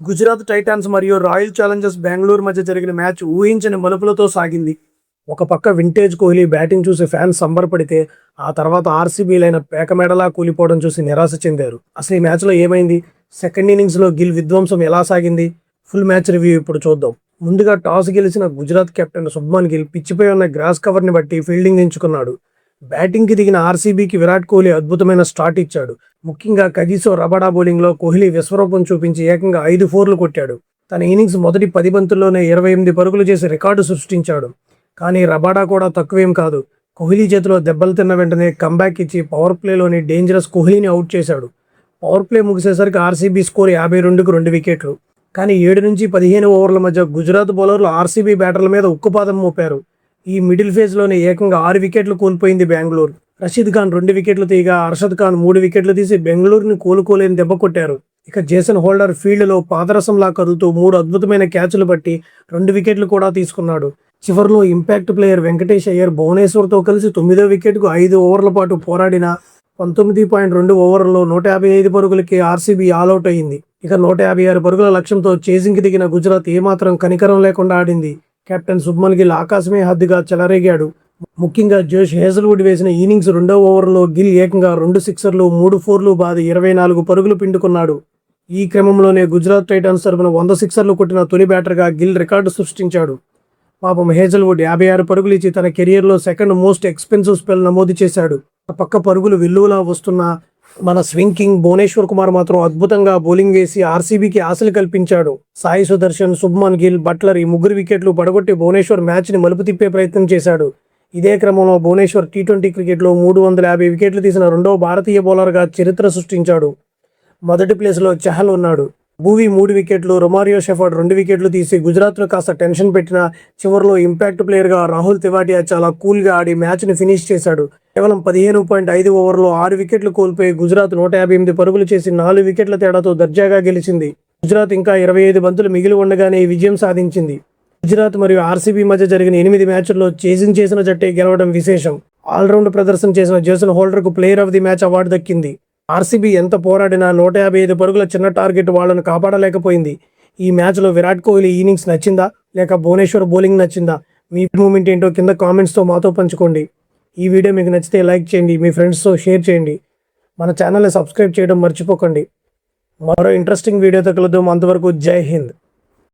Gujarat Titans మరియు royal Challengers Bengaluru మధ్య జరిగిన మ్యాచ్ ఊహించని మలుపులతో సాగింది. ఒక పక్క వింటేజ్ కోహ్లీ బ్యాటింగ్ చూసి ఫ్యాన్స్ సంబరపడితే ఆ తర్వాత ఆర్సీబీలైన పేకమెడలా కూలిపోవడం చూసి నిరాశ చెందారు. అసలు ఈ మ్యాచ్లో ఏమైంది? సెకండ్ ఇన్నింగ్స్లో గిల్ విధ్వంసం ఎలా సాగింది? ఫుల్ మ్యాచ్ రివ్యూ ఇప్పుడు చూద్దాం. ముందుగా టాస్ గెలిచిన గుజరాత్ కెప్టెన్ శుభ్మన్ గిల్ పిచ్చిపై ఉన్న గ్రాస్ కవర్ని బట్టి ఫీల్డింగ్ ఎంచుకున్నాడు. బ్యాటింగ్కి దిగిన ఆర్సీబీకి విరాట్ కోహ్లీ అద్భుతమైన స్టార్ట్ ఇచ్చాడు. ముఖ్యంగా కగిసో రబాడా బౌలింగ్లో కోహ్లీ విశ్వరూపం చూపించి ఏకంగా 5 4లు కొట్టాడు. తన ఇన్నింగ్స్ మొదటి 10 బంతుల్లోనే 28 పరుగులు చేసి రికార్డు సృష్టించాడు. కానీ రబాడా కూడా తక్కువేం కాదు. కోహ్లీ చేతిలో దెబ్బలు తిన్న వెంటనే కంబ్యాక్ ఇచ్చి పవర్ ప్లేలోని డేంజరస్ కోహ్లీని అవుట్ చేశాడు. పవర్ ప్లే ముగిసేసరికి ఆర్సీబీ స్కోర్ 52కు 2 వికెట్లు. కానీ 7 నుంచి 15 ఓవర్ల మధ్య గుజరాత్ బౌలర్లు ఆర్సీబీ బ్యాటర్ల మీద ఉక్కుపాదం మోపారు. ఈ మిడిల్ ఫేజ్లోనే ఏకంగా 6 వికెట్లు కోల్పోయింది బెంగళూరు. రషీద్ ఖాన్ 2 వికెట్లు తీయగా అర్షద్ ఖాన్ 3 వికెట్లు తీసి బెంగళూరుని కోలుకోలేని దెబ్బ కొట్టారు. ఇక జేసన్ హోల్డర్ ఫీల్డ్లో పాదరసంలా కదులుతూ 3 అద్భుతమైన క్యాచ్లు బట్టి 2 వికెట్లు కూడా తీసుకున్నాడు. చివరిలో ఇంపాక్ట్ ప్లేయర్ వెంకటేష్ అయ్యర్ భువనేశ్వర్తో కలిసి 9వ వికెట్కు 5 ఓవర్ల పాటు పోరాడిన 19.2 ఓవర్లలో 155 పరుగులకి ఆర్సీబీ ఆల్అౌట్ అయింది. ఇక 156 పరుగుల లక్ష్యంతో చేజింగ్కి దిగిన గుజరాత్ ఏమాత్రం కనికరం లేకుండా ఆడింది. కెప్టెన్ శుభ్మన్ గిల్ ఆకాశమే హద్దుగా చెలరేగాడు. ముఖ్యంగా జోష్ హేజల్వుడ్ వేసిన ఇన్నింగ్స్ 2వ ఓవర్లో గిల్ ఏకంగా 2 సిక్సర్లు 3 4లు బాది 24 పరుగులు పిండుకున్నాడు. ఈ క్రమంలోనే గుజరాత్ టైటాన్స్ తరపున 100 సిక్సర్లు కొట్టిన తొలి బ్యాటర్గా గిల్ రికార్డు సృష్టించాడు. పాపం హేజల్వుడ్ 56 పరుగులు ఇచ్చి తన కెరియర్లో సెకండ్ మోస్ట్ ఎక్స్పెన్సివ్ స్పెల్ నమోదు చేశాడు. పక్క పరుగులు విల్లువలా వస్తున్న మన స్వింగ్ కింగ్ భువనేశ్వర్ కుమార్ మాత్రం అద్భుతంగా బౌలింగ్ వేసి ఆర్సీబీకి ఆశలు కల్పించాడు. సాయి సుదర్శన్, శుభ్మన్ గిల్, బట్లర్ ఈ 3 వికెట్లు పడగొట్టి భువనేశ్వర్ మ్యాచ్ని మలుపు తిప్పే ప్రయత్నం చేశాడు. ఇదే క్రమంలో భువనేశ్వర్ టీ20 క్రికెట్లో 350 వికెట్లు తీసిన 2వ భారతీయ బౌలర్గా చరిత్ర సృష్టించాడు. మొదటి ప్లేస్లో చహల్ ఉన్నాడు. భూవీ 3 వికెట్లు, రొమారియో షెఫర్డ్ 2 వికెట్లు తీసి గుజరాత్ను కాస్త టెన్షన్ పెట్టిన చివరిలో ఇంపాక్ట్ ప్లేయర్గా రాహుల్ తివాటియా చాలా కూల్గా ఆడి మ్యాచ్ని ఫినిష్ చేశాడు. కేవలం 15.5 ఓవర్లో 6 వికెట్లు కోల్పోయి గుజరాత్ 158 పరుగులు చేసి 4 వికెట్ల తేడాతో దర్జాగా గెలిచింది. గుజరాత్ ఇంకా 25 బంతులు మిగిలి ఉండగానే ఈ విజయం సాధించింది. గుజరాత్ మరియు ఆర్సీబీ మధ్య జరిగిన 8 మ్యాచ్ల్లో చేజింగ్ చేసిన జట్టే గెలవడం విశేషం. ఆల్రౌండ్ ప్రదర్శన చేసిన జేసన్ హోల్డర్కు player of the match award దక్కింది. ఆర్సీబీ ఎంత పోరాడినా 155 పరుగుల చిన్న టార్గెట్ వాళ్లను కాపాడలేకపోయింది. ఈ మ్యాచ్లో విరాట్ కోహ్లీ ఇన్నింగ్స్ నచ్చిందా లేక భువనేశ్వర్ బౌలింగ్ నచ్చిందా? మీ మూమెంట్ ఏంటో కింద కామెంట్స్తో మాతో పంచుకోండి. ఈ వీడియో మీకు నచ్చితే లైక్ చేయండి, మీ ఫ్రెండ్స్తో షేర్ చేయండి. మన ఛానల్ని సబ్స్క్రైబ్ చేయడం మర్చిపోకండి. మరో ఇంట్రెస్టింగ్ వీడియోతో కలుద్దాం. అంతవరకు జై హింద్.